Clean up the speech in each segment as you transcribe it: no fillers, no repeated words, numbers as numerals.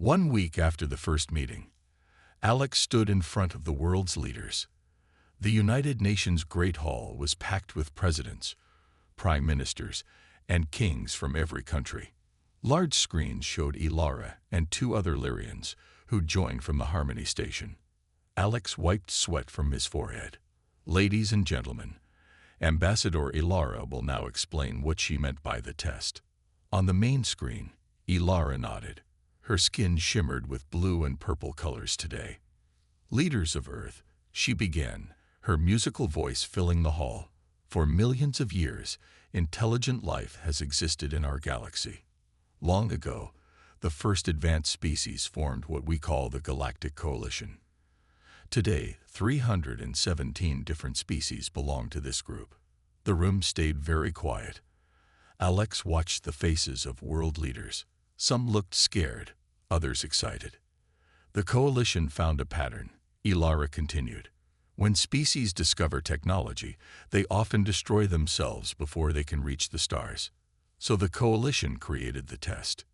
1 week after the first meeting, Alex stood in front of the world's leaders. The United Nations Great Hall was packed with presidents, prime ministers, and kings from every country. Large screens showed Ilara and 2 other Lyrians who joined from the Harmony Station. Alex wiped sweat from his forehead. Ladies and gentlemen, Ambassador Ilara will now explain what she meant by the test. On the main screen, Ilara nodded. Her skin shimmered with blue and purple colors today. Leaders of Earth, she began, her musical voice filling the hall. For millions of years, intelligent life has existed in our galaxy. Long ago, the first advanced species formed what we call the Galactic Coalition. Today, 317 different species belong to this group. The room stayed very quiet. Alex watched the faces of world leaders. Some looked scared, others excited. The coalition found a pattern. Ilara continued. When species discover technology, they often destroy themselves before they can reach the stars. So the coalition created the test.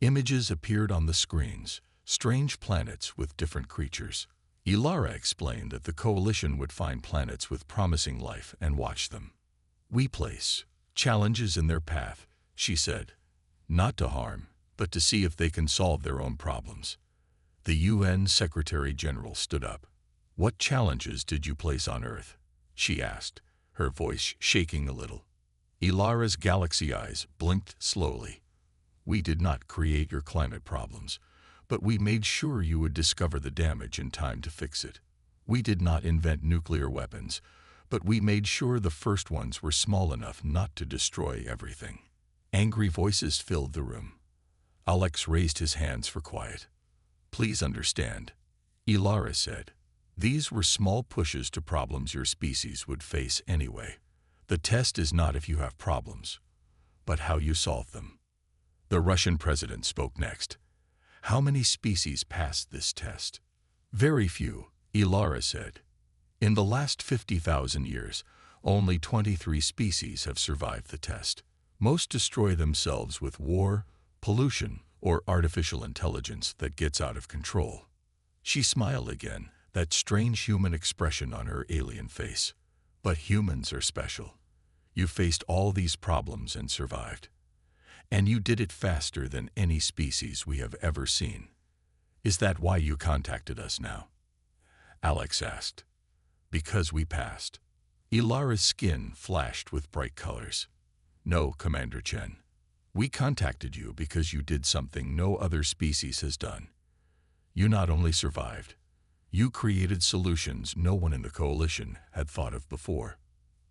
Images appeared on the screens, strange planets with different creatures. Ilara explained that the coalition would find planets with promising life and watch them. We place challenges in their path, she said, not to harm, but to see if they can solve their own problems. The UN Secretary General stood up. What challenges did you place on Earth? She asked, her voice shaking a little. Ilara's galaxy eyes blinked slowly. We did not create your climate problems, but we made sure you would discover the damage in time to fix it. We did not invent nuclear weapons, but we made sure the first ones were small enough not to destroy everything. Angry voices filled the room. Alex raised his hands for quiet. Please understand, Ilara said. These were small pushes to problems your species would face anyway. The test is not if you have problems, but how you solve them. The Russian president spoke next. How many species passed this test? Very few, Ilara said. In the last 50,000 years, only 23 species have survived the test. Most destroy themselves with war, pollution, or artificial intelligence that gets out of control. She smiled again, that strange human expression on her alien face. But humans are special. You faced all these problems and survived. And you did it faster than any species we have ever seen. Is that why you contacted us now? Alex asked. Because we passed. Ilara's skin flashed with bright colors. No, Commander Chen. We contacted you because you did something no other species has done. You not only survived, you created solutions no one in the coalition had thought of before.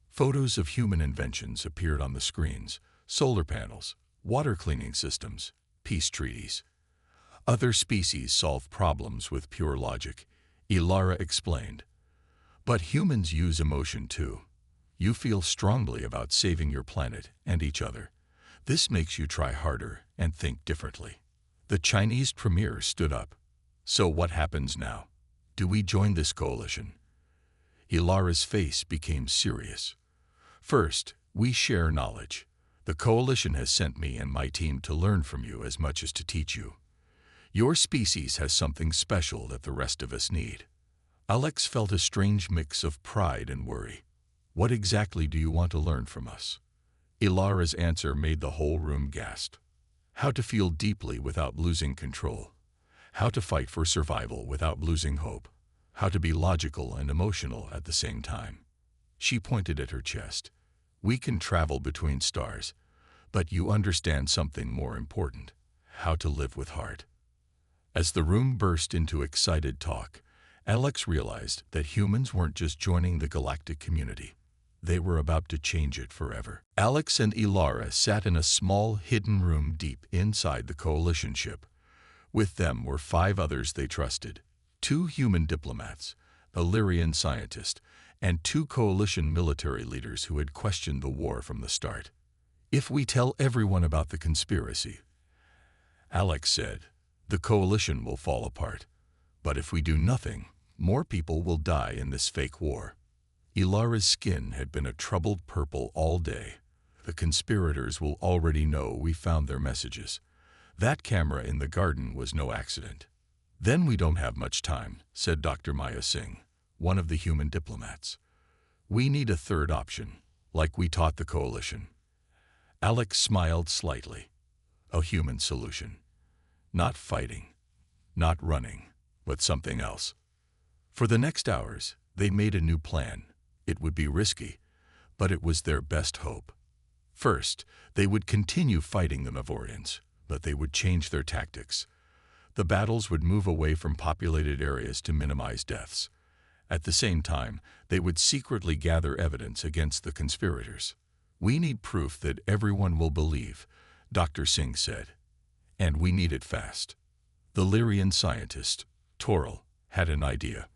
Photos of human inventions appeared on the screens: solar panels, water cleaning systems, peace treaties. Other species solve problems with pure logic, Ilara explained. But humans use emotion too. You feel strongly about saving your planet and each other. This makes you try harder and think differently. The Chinese premier stood up. So what happens now? Do we join this coalition? Ilara's face became serious. First, we share knowledge. The coalition has sent me and my team to learn from you as much as to teach you. Your species has something special that the rest of us need. Alex felt a strange mix of pride and worry. What exactly do you want to learn from us? Ilara's answer made the whole room gasp. How to feel deeply without losing control. How to fight for survival without losing hope. How to be logical and emotional at the same time. She pointed at her chest. We can travel between stars, but you understand something more important: how to live with heart. As the room burst into excited talk, Alex realized that humans weren't just joining the galactic community. They were about to change it forever. Alex and Ilara sat in a small, hidden room deep inside the coalition ship. With them were 5 others they trusted: 2 human diplomats, a Lyrian scientist, and 2 coalition military leaders who had questioned the war from the start. If we tell everyone about the conspiracy, Alex said, the coalition will fall apart. But if we do nothing, more people will die in this fake war. Ilara's skin had been a troubled purple all day. The conspirators will already know we found their messages. That camera in the garden was no accident. Then we don't have much time, said Dr. Maya Singh, one of the human diplomats. We need a third option, like we taught the coalition. Alex smiled slightly. A human solution. Not fighting, not running, but something else. For the next hours, they made a new plan. It would be risky, but it was their best hope. First, they would continue fighting the Mavorians, but they would change their tactics. The battles would move away from populated areas to minimize deaths. At the same time, they would secretly gather evidence against the conspirators. We need proof that everyone will believe, Dr. Singh said. And we need it fast. The Lyrian scientist, Toril, had an idea.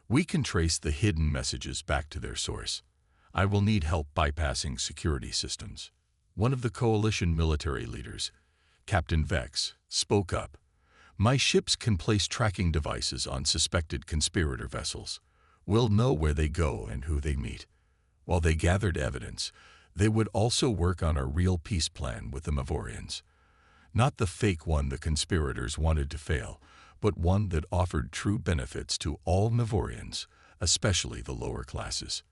We can trace the hidden messages back to their source. I will need help bypassing security systems. One of the coalition military leaders, Captain Vex, spoke up. My ships can place tracking devices on suspected conspirator vessels. We'll know where they go and who they meet. While they gathered evidence, they would also work on a real peace plan with the Mavorians. Not the fake one the conspirators wanted to fail, but one that offered true benefits to all Mavorians, especially the lower classes.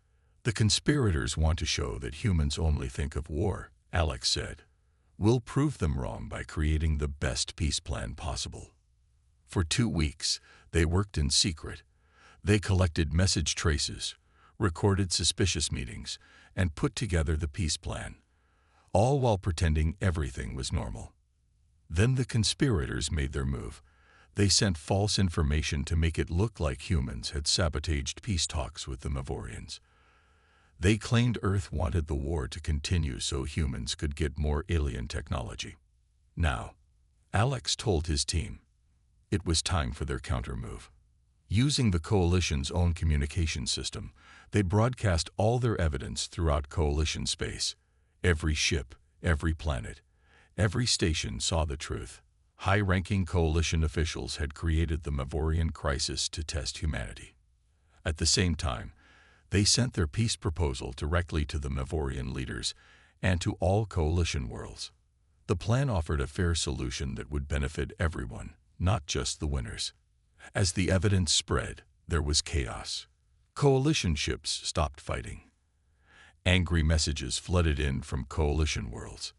The conspirators want to show that humans only think of war, Alex said. We'll prove them wrong by creating the best peace plan possible. For 2 weeks, they worked in secret. They collected message traces, recorded suspicious meetings, and put together the peace plan, all while pretending everything was normal. Then the conspirators made their move. They sent false information to make it look like humans had sabotaged peace talks with the Mavorians. They claimed Earth wanted the war to continue so humans could get more alien technology. Now, Alex told his team, it was time for their countermove. Using the Coalition's own communication system, they broadcast all their evidence throughout Coalition space. Every ship, every planet, every station saw the truth. High-ranking Coalition officials had created the Mavorian crisis to test humanity. At the same time, they sent their peace proposal directly to the Mavorian leaders and to all Coalition worlds. The plan offered a fair solution that would benefit everyone, not just the winners. As the evidence spread, there was chaos. Coalition ships stopped fighting. Angry messages flooded in from Coalition worlds.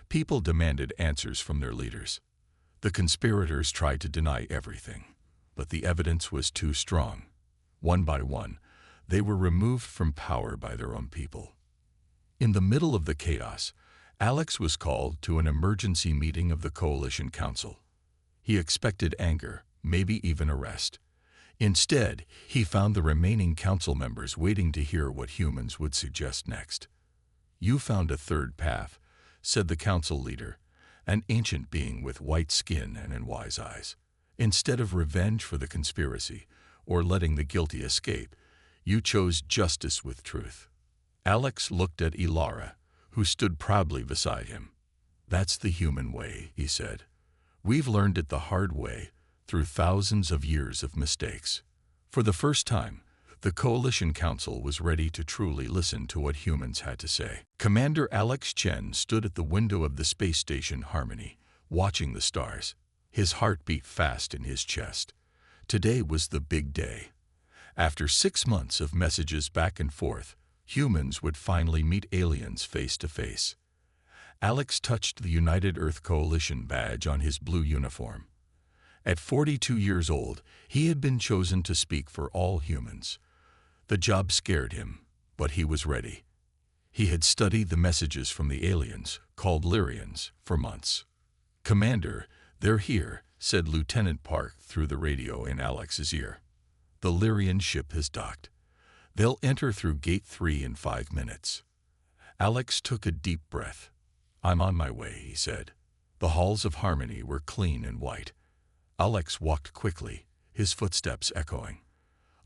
People demanded answers from their leaders. The conspirators tried to deny everything, but the evidence was too strong. One by one, they were removed from power by their own people. In the middle of the chaos, Alex was called to an emergency meeting of the Coalition Council. He expected anger, maybe even arrest. Instead, he found the remaining council members waiting to hear what humans would suggest next. You found a third path, said the council leader, an ancient being with white skin and wise eyes. Instead of revenge for the conspiracy, or letting the guilty escape, you chose justice with truth. Alex looked at Ilara, who stood proudly beside him. That's the human way, he said. We've learned it the hard way, through thousands of years of mistakes. For the first time, the Coalition Council was ready to truly listen to what humans had to say. Commander Alex Chen stood at the window of the space station Harmony, watching the stars. His heart beat fast in his chest. Today was the big day. After 6 months of messages back and forth, humans would finally meet aliens face to face. Alex touched the United Earth Coalition badge on his blue uniform. At 42 years old, he had been chosen to speak for all humans. The job scared him, but he was ready. He had studied the messages from the aliens, called Lyrians, for months. Commander, they're here, said Lieutenant Park through the radio in Alex's ear. The Lyrian ship has docked. They'll enter through Gate 3 in 5 minutes. Alex took a deep breath. I'm on my way, he said. The halls of Harmony were clean and white. Alex walked quickly, his footsteps echoing.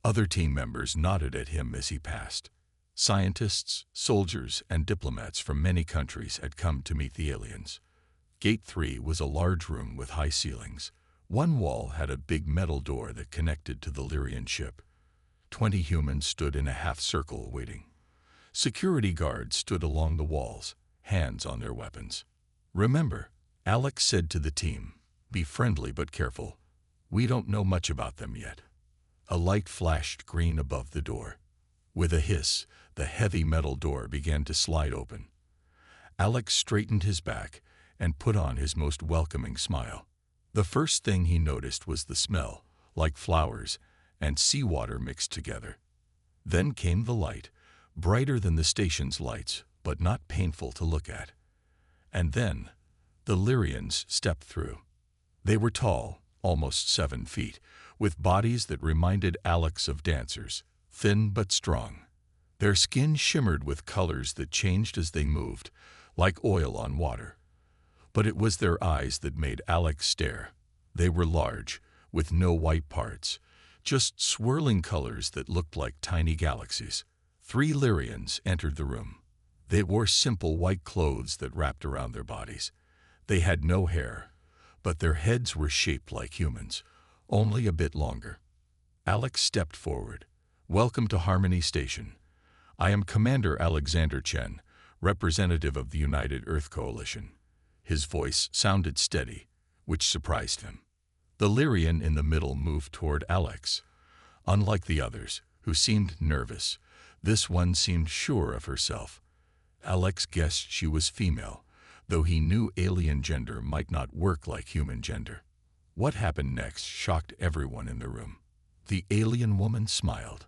Other team members nodded at him as he passed. Scientists, soldiers, and diplomats from many countries had come to meet the aliens. Gate 3 was a large room with high ceilings. One wall had a big metal door that connected to the Lyrian ship. 20 humans stood in a half-circle waiting. Security guards stood along the walls, hands on their weapons. Remember, Alex said to the team, "Be friendly but careful. We don't know much about them yet." A light flashed green above the door. With a hiss, the heavy metal door began to slide open. Alex straightened his back and put on his most welcoming smile. The first thing he noticed was the smell, like flowers and seawater mixed together. Then came the light, brighter than the station's lights, but not painful to look at. And then, the Lyrians stepped through. They were tall, almost 7 feet, with bodies that reminded Alex of dancers, thin but strong. Their skin shimmered with colors that changed as they moved, like oil on water. But it was their eyes that made Alex stare. They were large, with no white parts, just swirling colors that looked like tiny galaxies. 3 Lyrians entered the room. They wore simple white clothes that wrapped around their bodies. They had no hair, but their heads were shaped like humans, only a bit longer. Alex stepped forward. "Welcome to Harmony Station. I am Commander Alexander Chen, representative of the United Earth Coalition." His voice sounded steady, which surprised him. The Lyrian in the middle moved toward Alex. Unlike the others, who seemed nervous, this one seemed sure of herself. Alex guessed she was female, though he knew alien gender might not work like human gender. What happened next shocked everyone in the room. The alien woman smiled,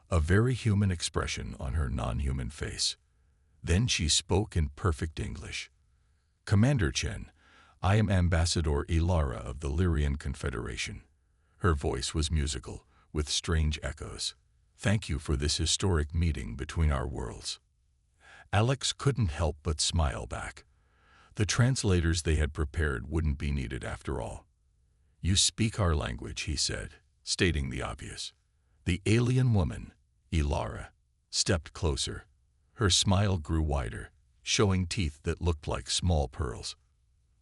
a very human expression on her non-human face. Then she spoke in perfect English. "Commander Chen, I am Ambassador Ilara of the Lyrian Confederation." Her voice was musical, with strange echoes. "Thank you for this historic meeting between our worlds." Alex couldn't help but smile back. The translators they had prepared wouldn't be needed after all. "You speak our language," he said, stating the obvious. The alien woman, Ilara, stepped closer. Her smile grew wider, showing teeth that looked like small pearls.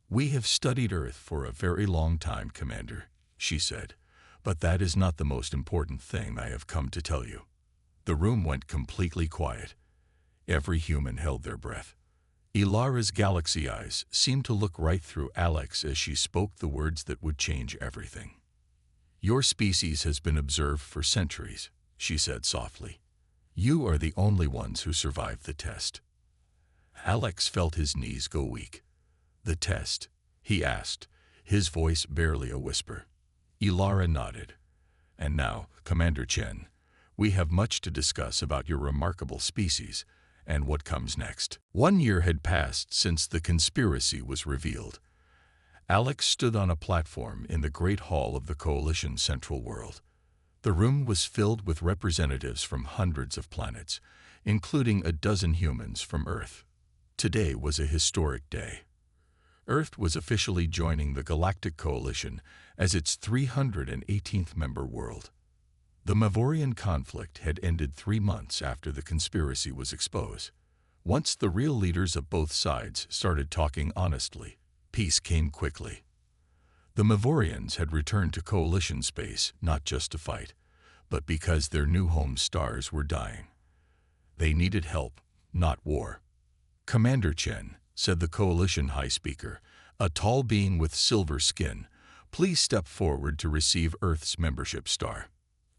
"We have studied Earth for a very long time, Commander," she said, "but that is not the most important thing I have come to tell you." The room went completely quiet. Every human held their breath. Ilara's galaxy eyes seemed to look right through Alex as she spoke the words that would change everything. "Your species has been observed for centuries," she said softly. "You are the only ones who survived the test." Alex felt his knees go weak. "The test?" he asked, his voice barely a whisper. Ilara nodded. "And now, Commander Chen, we have much to discuss about your remarkable species and what comes next." 1 year had passed since the conspiracy was revealed. Alex stood on a platform in the Great Hall of the Coalition's Central World. The room was filled with representatives from hundreds of planets, including a dozen humans from Earth. Today was a historic day. Earth was officially joining the Galactic Coalition as its 318th member world. The Mavorian conflict had ended 3 months after the conspiracy was exposed. Once the real leaders of both sides started talking honestly, peace came quickly. The Mavorians had returned to Coalition space not just to fight, but because their new home stars were dying. They needed help, not war. "Commander Chen," said the Coalition High Speaker, a tall being with silver skin, "please step forward to receive Earth's membership star."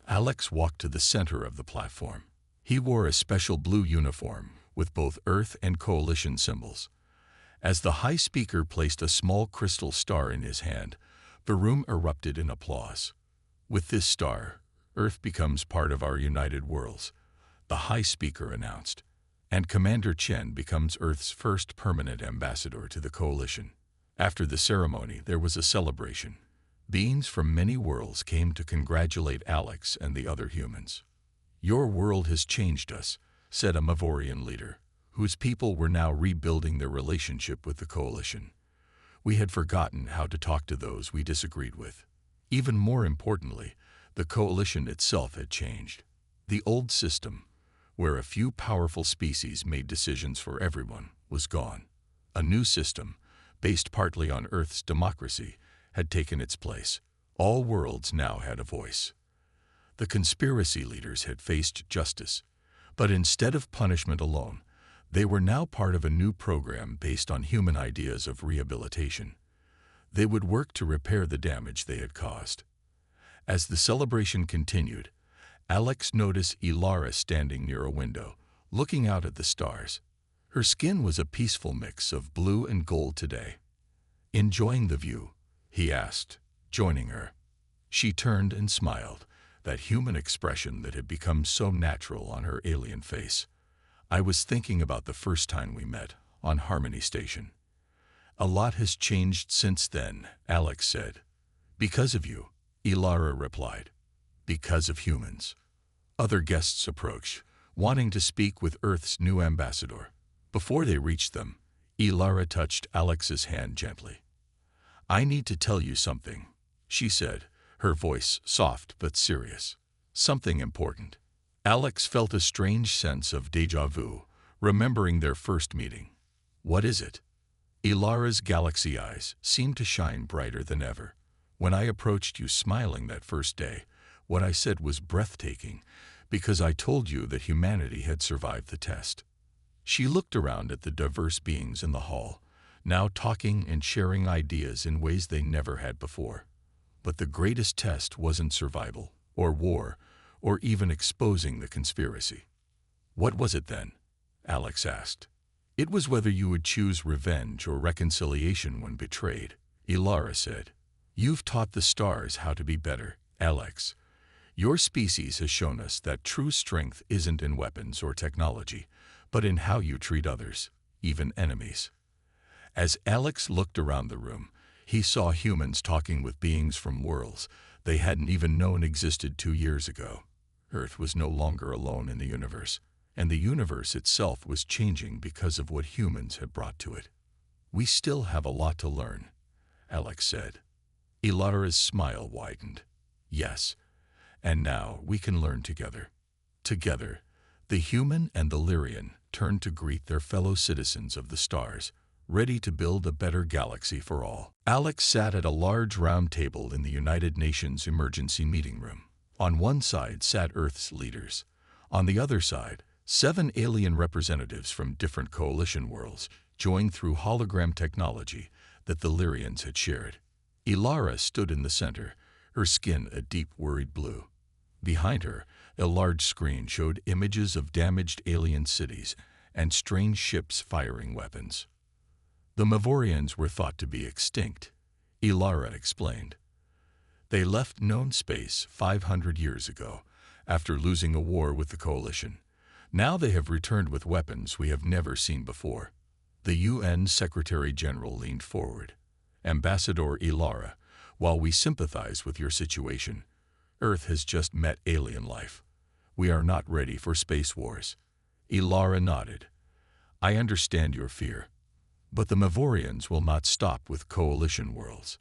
Alex walked to the center of the platform. He wore a special blue uniform with both Earth and Coalition symbols. As the High Speaker placed a small crystal star in his hand, the room erupted in applause. "With this star, Earth becomes part of our United Worlds," the High Speaker announced, "and Commander Chen becomes Earth's first permanent ambassador to the Coalition." After the ceremony, there was a celebration. Beings from many worlds came to congratulate Alex and the other humans. "Your world has changed us," said a Mavorian leader, whose people were now rebuilding their relationship with the Coalition. "We had forgotten how to talk to those we disagreed with." Even more importantly, the Coalition itself had changed. The old system, where a few powerful species made decisions for everyone, was gone. A new system, based partly on Earth's democracy, had taken its place. All worlds now had a voice. The conspiracy leaders had faced justice, but instead of punishment alone, they were now part of a new program based on human ideas of rehabilitation. They would work to repair the damage they had caused. As the celebration continued, Alex noticed Ilara standing near a window, looking out at the stars. Her skin was a peaceful mix of blue and gold today. "Enjoying the view?" he asked, joining her. She turned and smiled, that human expression that had become so natural on her alien face. "I was thinking about the first time we met, on Harmony Station." "A lot has changed since then," Alex said. "Because of you," Ilara replied. "Because of humans." Other guests approached, wanting to speak with Earth's new ambassador. Before they reached them, Ilara touched Alex's hand gently. "I need to tell you something," she said, her voice soft but serious. "Something important." Alex felt a strange sense of déjà vu, remembering their first meeting. "What is it?" Ilara's galaxy eyes seemed to shine brighter than ever. "When I approached you smiling that first day, what I said was breathtaking, because I told you that humanity had survived the test." She looked around at the diverse beings in the hall, now talking and sharing ideas in ways they never had before. But the greatest test wasn't survival, or war, or even exposing the conspiracy. "What was it then?" Alex asked. "It was whether you would choose revenge or reconciliation when betrayed," Ilara said. "You've taught the stars how to be better, Alex. Your species has shown us that true strength isn't in weapons or technology, but in how you treat others, even enemies." As Alex looked around the room, he saw humans talking with beings from worlds they hadn't even known existed 2 years ago. Earth was no longer alone in the universe, and the universe itself was changing because of what humans had brought to it. "We still have a lot to learn," Alex said. Ilara's smile widened. "Yes, and now we can learn together." Together, the human and the Lyrian turned to greet their fellow citizens of the stars, ready to build a better galaxy for all. Alex sat at a large round table in the United Nations emergency meeting room. On one side sat Earth's leaders. On the other side, 7 alien representatives from different coalition worlds joined through hologram technology that the Lyrians had shared. Ilara stood in the center, her skin a deep worried blue. Behind her, a large screen showed images of damaged alien cities and strange ships firing weapons. "The Mavorians were thought to be extinct," Ilara explained. "They left known space 500 years ago, after losing a war with the Coalition. Now they have returned with weapons we have never seen before." The UN Secretary-General leaned forward. "Ambassador Ilara, while we sympathize with your situation, Earth has just met alien life. We are not ready for space wars." Ilara nodded. "I understand your fear. But the Mavorians will not stop with coalition worlds.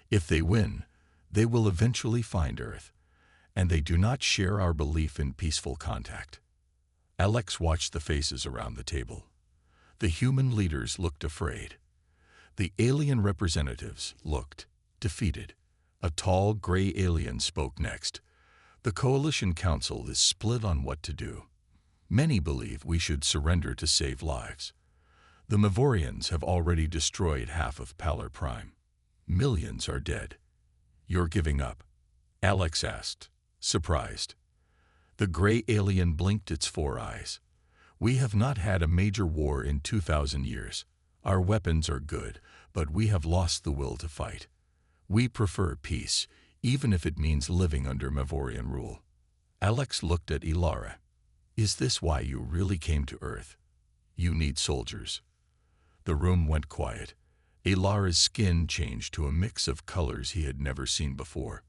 If they win, they will eventually find Earth, and they do not share our belief in peaceful contact." Alex watched the faces around the table. The human leaders looked afraid. The alien representatives looked defeated. A tall, gray alien spoke next. "The Coalition Council is split on what to do. Many believe we should surrender to save lives. The Mavorians have already destroyed half of Pallor Prime. Millions are dead." "You're giving up?" Alex asked, surprised. The gray alien blinked its 4 eyes. "We have not had a major war in 2,000 years. Our weapons are good, but we have lost the will to fight. We prefer peace, even if it means living under Mavorian rule." Alex looked at Ilara. "Is this why you really came to Earth? You need soldiers." The room went quiet. Ilara's skin changed to a mix of colors he had never seen before.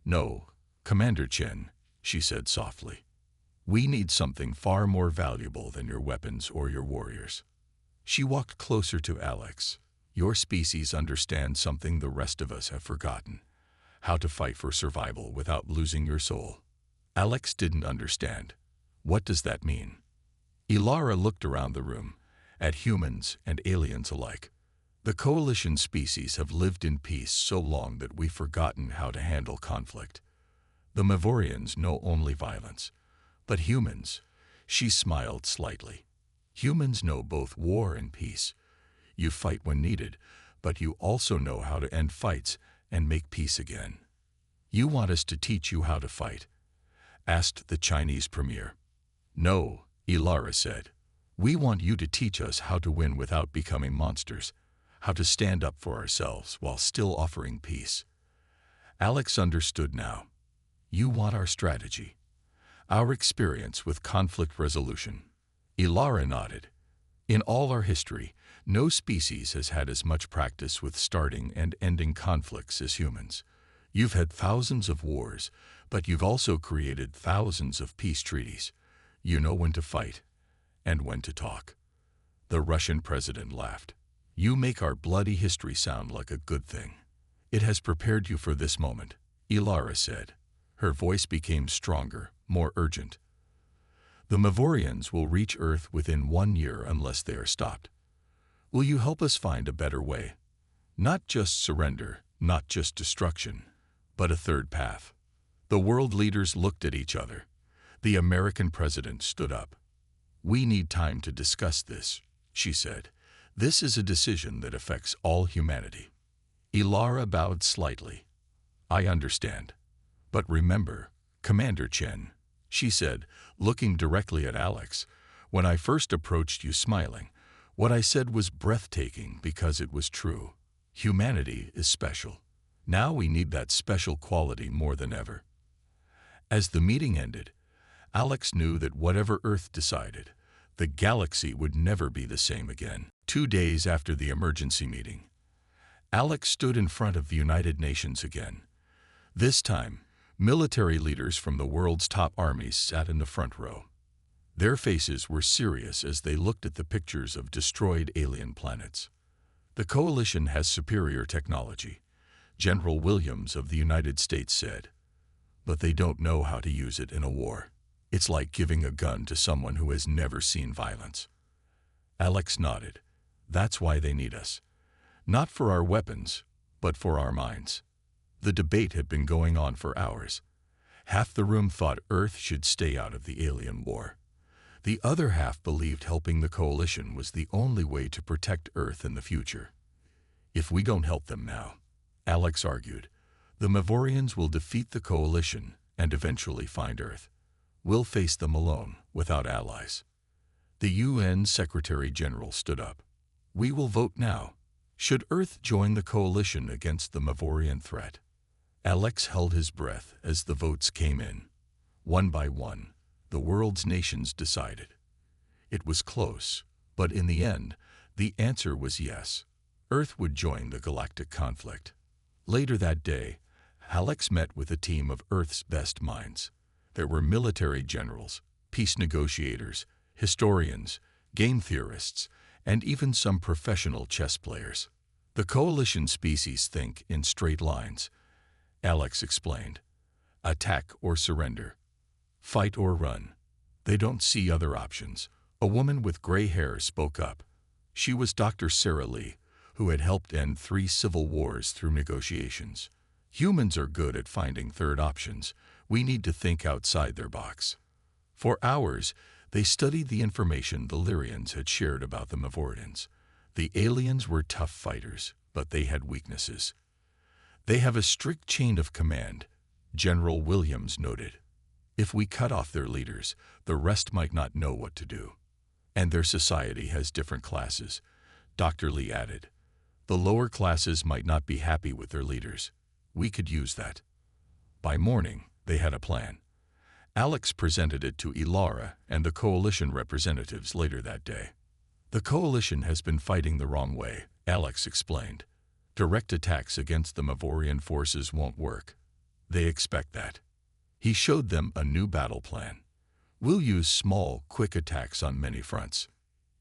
"No, Commander Chen," she said softly. "We need something far more valuable than your weapons or your warriors." She walked closer to Alex. "Your species understands something the rest of us have forgotten: how to fight for survival without losing your soul." Alex didn't understand. "What does that mean?" Ilara looked around the room, at humans and aliens alike. "The Coalition species have lived in peace so long that we've forgotten how to handle conflict. The Mavorians know only violence. But humans," she smiled slightly, "humans know both war and peace. You fight when needed, but you also know how to end fights and make peace again. You want us to teach you how to fight?" asked the Chinese premier. "No," Ilara said. "We want you to teach us how to win without becoming monsters, how to stand up for ourselves while still offering peace." Alex understood now. "You want our strategy, our experience with conflict resolution." Ilara nodded. "In all our history, no species has had as much practice with starting and ending conflicts as humans. You've had thousands of wars, but you've also created thousands of peace treaties. You know when to fight and when to talk." The Russian president laughed. "You make our bloody history sound like a good thing." "It has prepared you for this moment," Ilara said. Her voice became stronger, more urgent. "The Mavorians will reach Earth within 1 year unless they are stopped. Will you help us find a better way? Not just surrender, not just destruction, but a third path." The world leaders looked at each other. The American president stood up. "We need time to discuss this," she said. "This is a decision that affects all humanity." Ilara bowed slightly. "I understand. But remember, Commander Chen," she said, looking directly at Alex, "when I first approached you smiling, what I said was breathtaking because it was true. Humanity is special. Now we need that special quality more than ever." As the meeting ended, Alex knew that whatever Earth decided, the galaxy would never be the same again. 2 days after the emergency meeting, Alex stood in front of the United Nations again. This time, military leaders from the world's top armies sat in the front row. Their faces were serious as they looked at the pictures of destroyed alien planets. "The coalition has superior technology," General Williams of the United States said. "But they don't know how to use it in a war. It's like giving a gun to someone who has never seen violence." Alex nodded. "That's why they need us. Not for our weapons, but for our minds." The debate had been going on for hours. Half the room thought Earth should stay out of the alien war. The other half believed helping the coalition was the only way to protect Earth in the future. "If we don't help them now," Alex argued, "the Mavorians will defeat the coalition and eventually find Earth. We'll face them alone, without allies." The UN Secretary-General stood up. "We will vote now. Should Earth join the coalition against the Mavorian threat?" Alex held his breath as the votes came in. One by one, the world's nations decided. It was close, but in the end, the answer was yes. Earth would join the galactic conflict. Later that day, Alex met with a team of Earth's best minds. There were military generals, peace negotiators, historians, game theorists, and even some professional chess players. "The coalition species think in straight lines," Alex explained. "Attack or surrender. Fight or run. They don't see other options." A woman with gray hair spoke up. She was Dr. Sarah Lee, who had helped end 3 civil wars through negotiations. "Humans are good at finding third options. We need to think outside their box." For hours, they studied the information the Lyrians had shared about the Mavorians. The aliens were tough fighters, but they had weaknesses. "They have a strict chain of command," General Williams noted. "If we cut off their leaders, the rest might not know what to do. And their society has different classes," Dr. Lee added. "The lower classes might not be happy with their leaders. We could use that." By morning, they had a plan. Alex presented it to Ilara and the coalition representatives later that day. "The coalition has been fighting the wrong way," Alex explained. "Direct attacks against the Mavorian forces won't work. They expect that." He showed them a new battle plan. "We'll use small, quick attacks on many fronts.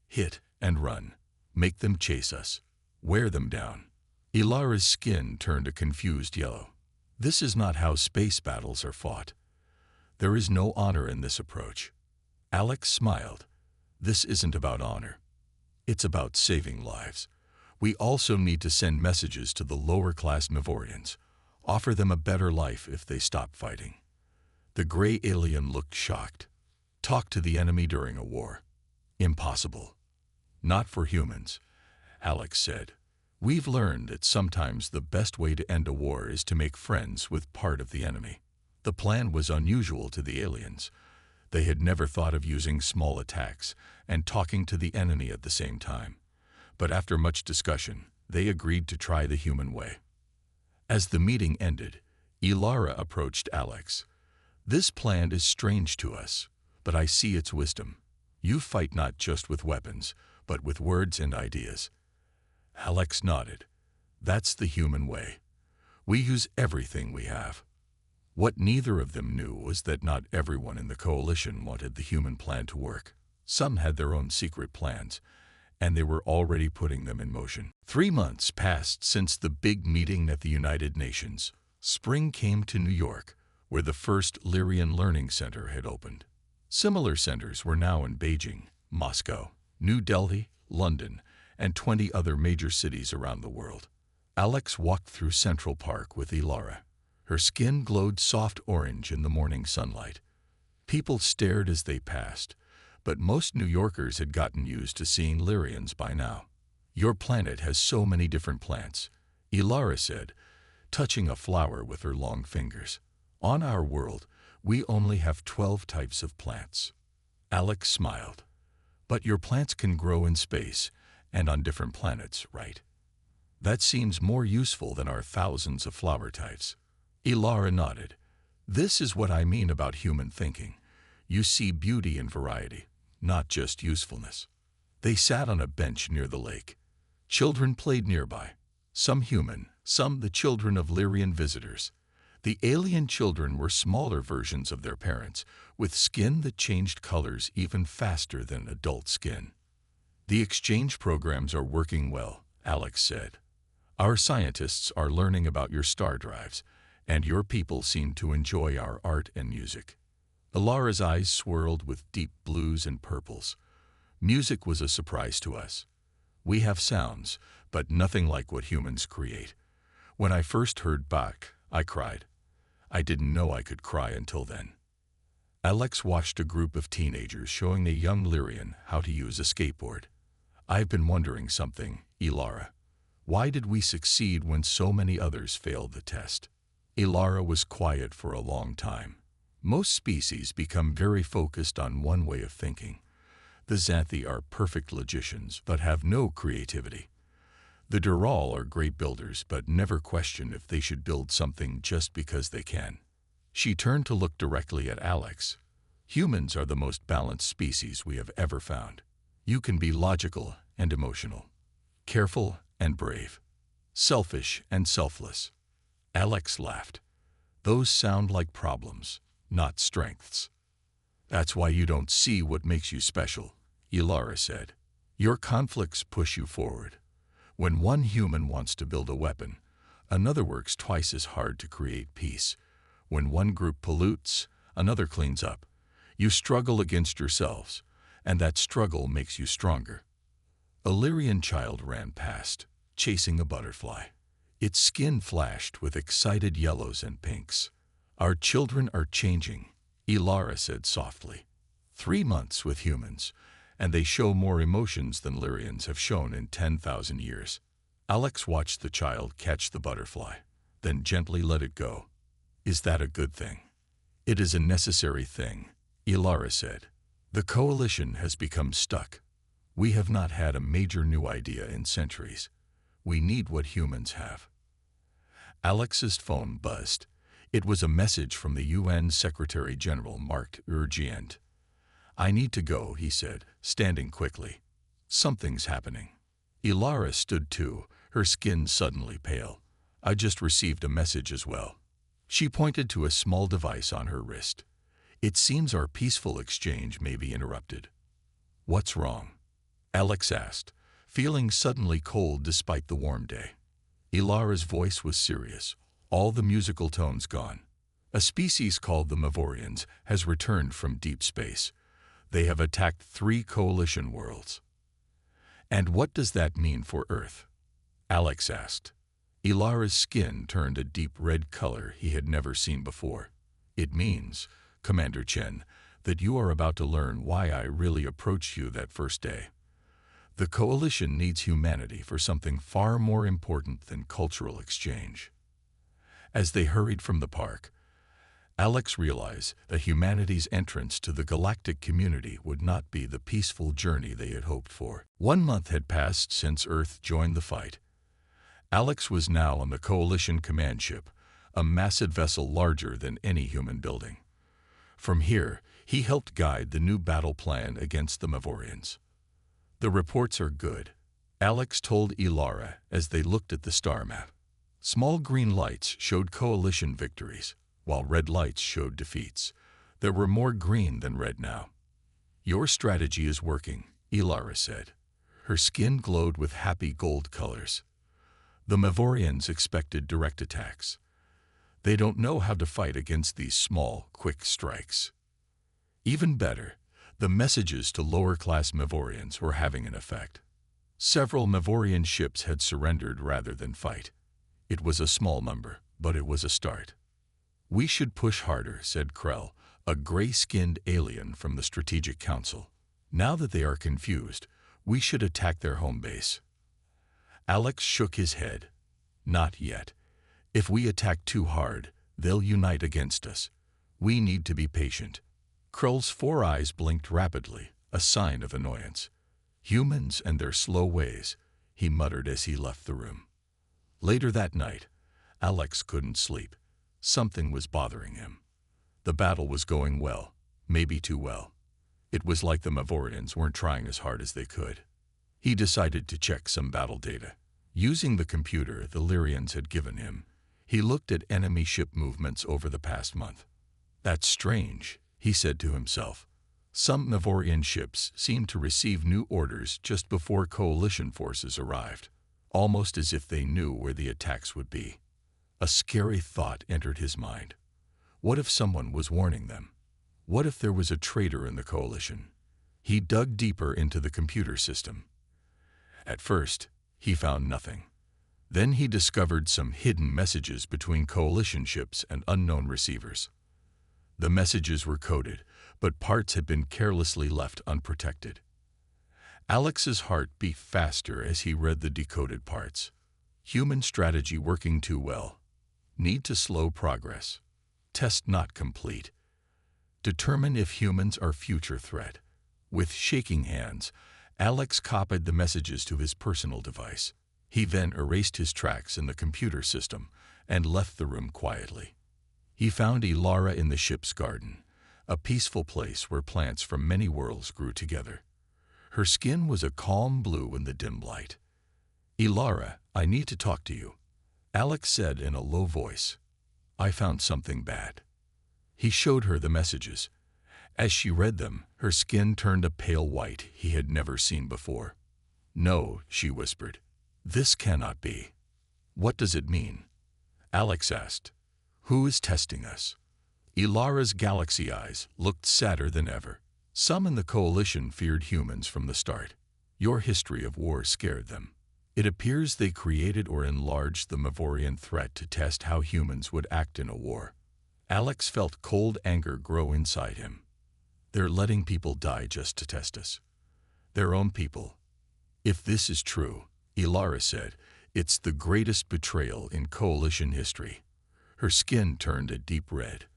Hit and run. Make them chase us. Wear them down." Ilara's skin turned a confused yellow. "This is not how space battles are fought. There is no honor in this approach." Alex smiled. "This isn't about honor. It's about saving lives. We also need to send messages to the lower-class Mavorians. Offer them a better life if they stop fighting." The gray alien looked shocked. "Talk to the enemy during a war. Impossible." "Not for humans," Alex said. We've learned that sometimes the best way to end a war is to make friends with part of the enemy. The plan was unusual to the aliens. They had never thought of using small attacks and talking to the enemy at the same time. But after much discussion, they agreed to try the human way. As the meeting ended, Ilara approached Alex. "This plan is strange to us, but I see its wisdom. You fight not just with weapons, but with words and ideas." Alex nodded. "That's the human way. We use everything we have." What neither of them knew was that not everyone in the coalition wanted the human plan to work. Some had their own secret plans, and they were already putting them in motion. 3 months passed since the big meeting at the United Nations. Spring came to New York, where the first Lyrian Learning Center had opened. Similar centers were now in Beijing, Moscow, New Delhi, London, and 20 other major cities around the world. Alex walked through Central Park with Ilara. Her skin glowed soft orange in the morning sunlight. People stared as they passed, but most New Yorkers had gotten used to seeing Lyrians by now. "Your planet has so many different plants," Ilara said, touching a flower with her long fingers. "On our world, we only have 12 types of plants." Alex smiled. "But your plants can grow in space and on different planets, right? That seems more useful than our thousands of flower types." Ilara nodded. "This is what I mean about human thinking. You see beauty in variety, not just usefulness." They sat on a bench near the lake. Children played nearby, some human, some the children of Lyrian visitors. The alien children were smaller versions of their parents, with skin that changed colors even faster than adult skin. "The exchange programs are working well," Alex said. "Our scientists are learning about your star drives, and your people seem to enjoy our art and music." Ilara's eyes swirled with deep blues and purples. "Music was a surprise to us. We have sounds, but nothing like what humans create. When I first heard Bach, I cried. I didn't know I could cry until then." Alex watched a group of teenagers showing a young Lyrian how to use a skateboard. "I've been wondering something, Ilara. Why did we succeed when so many others failed the test?" Ilara was quiet for a long time. Most species become very focused on one way of thinking. The Xanthi are perfect logicians, but have no creativity. The Dural are great builders, but never question if they should build something just because they can. She turned to look directly at Alex. "Humans are the most balanced species we have ever found. You can be logical and emotional, careful and brave, selfish and selfless." Alex laughed. "Those sound like problems, not strengths." "That's why you don't see what makes you special," Ilara said. "Your conflicts push you forward. When one human wants to build a weapon, another works twice as hard to create peace. When one group pollutes, another cleans up. You struggle against yourselves, and that struggle makes you stronger." A Lyrian child ran past, chasing a butterfly. Its skin flashed with excited yellows and pinks. "Our children are changing," Ilara said softly. 3 months with humans, and they show more emotions than Lyrians have shown in 10,000 years. Alex watched the child catch the butterfly, then gently let it go. "Is that a good thing?" "It is a necessary thing," Ilara said. "The coalition has become stuck. We have not had a major new idea in centuries. We need what humans have." Alex's phone buzzed. It was a message from the UN Secretary-General marked urgent. "I need to go," he said, standing quickly. "Something's happening." Ilara stood too, her skin suddenly pale. "I just received a message as well." She pointed to a small device on her wrist. "It seems our peaceful exchange may be interrupted." "What's wrong?" Alex asked, feeling suddenly cold despite the warm day. Ilara's voice was serious, all the musical tones gone. "A species called the Mavorians has returned from deep space. They have attacked 3 coalition worlds." "And what does that mean for Earth?" Alex asked. Ilara's skin turned a deep red color he had never seen before. "It means, Commander Chen, that you are about to learn why I really approached you that first day. The coalition needs humanity for something far more important than cultural exchange. As they hurried from the park, Alex realized that humanity's entrance to the galactic community would not be the peaceful journey they had hoped for. 1 month had passed since Earth joined the fight. Alex was now on the Coalition command ship, a massive vessel larger than any human building. From here, he helped guide the new battle plan against the Mavorians. "The reports are good," Alex told Ilara as they looked at the star map. Small green lights showed Coalition victories, while red lights showed defeats. There were more green than red now. "Your strategy is working," Ilara said. Her skin glowed with happy gold colors. "The Mavorians expected direct attacks. They don't know how to fight against these small, quick strikes." Even better, the messages to lower-class Mavorians were having an effect. Several Mavorian ships had surrendered rather than fight. It was a small number, but it was a start. "We should push harder," said Krell, a gray-skinned alien from the Strategic Council. "Now that they are confused, we should attack their home base." Alex shook his head. "Not yet. If we attack too hard, they'll unite against us. We need to be patient." Krell's 4 eyes blinked rapidly, a sign of annoyance. "Humans and their slow ways," he muttered as he left the room. Later that night, Alex couldn't sleep. Something was bothering him. The battle was going well, maybe too well. It was like the Mavorians weren't trying as hard as they could. He decided to check some battle data. Using the computer the Lyrians had given him, he looked at enemy ship movements over the past month. "That's strange," he said to himself. Some Mavorian ships seemed to receive new orders just before Coalition forces arrived, almost as if they knew where the attacks would be. A scary thought entered his mind. What if someone was warning them? What if there was a traitor in the Coalition? He dug deeper into the computer system. At first, he found nothing. Then he discovered some hidden messages between Coalition ships and unknown receivers. The messages were coded, but parts had been carelessly left unprotected. Alex's heart beat faster as he read the decoded parts. "Human strategy working too well. Need to slow progress. Test not complete. Determine if humans are future threat." With shaking hands, Alex copied the messages to his personal device. He then erased his tracks in the computer system and left the room quietly. He found Ilara in the ship's garden, a peaceful place where plants from many worlds grew together. Her skin was a calm blue in the dim light. "Ilara, I need to talk to you," Alex said in a low voice. "I found something bad." He showed her the messages. As she read them, her skin turned a pale white he had never seen before. "No," she whispered. "This cannot be." "What does it mean?" Alex asked. "Who is testing us?" Ilara's galaxy eyes looked sadder than ever. "Some in the Coalition feared humans from the start. Your history of war scared them. It appears they created or enlarged the Mavorian threat to test how humans would act in a war." Alex felt cold anger grow inside him. "They're letting people die just to test us. Their own people." "If this is true," Ilara said, "it's the greatest betrayal in Coalition history." Her skin turned a deep red.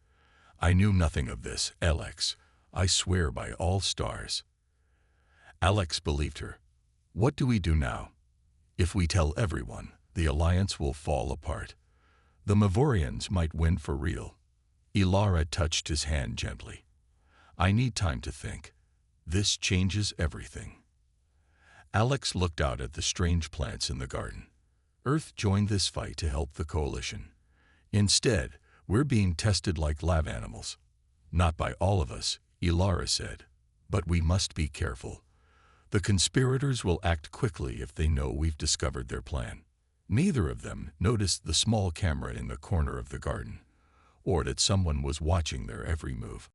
"I knew nothing of this, Alex. I swear by all stars." Alex believed her. "What do we do now?" "If we tell everyone, the alliance will fall apart. The Mavorians might win for real." Ilara touched his hand gently. "I need time to think. This changes everything." Alex looked out at the strange plants in the garden. Earth joined this fight to help the Coalition. Instead, we're being tested like lab animals. "Not by all of us," Ilara said. "But we must be careful. The conspirators will act quickly if they know we've discovered their plan." Neither of them noticed the small camera in the corner of the garden, or that someone was watching their every move.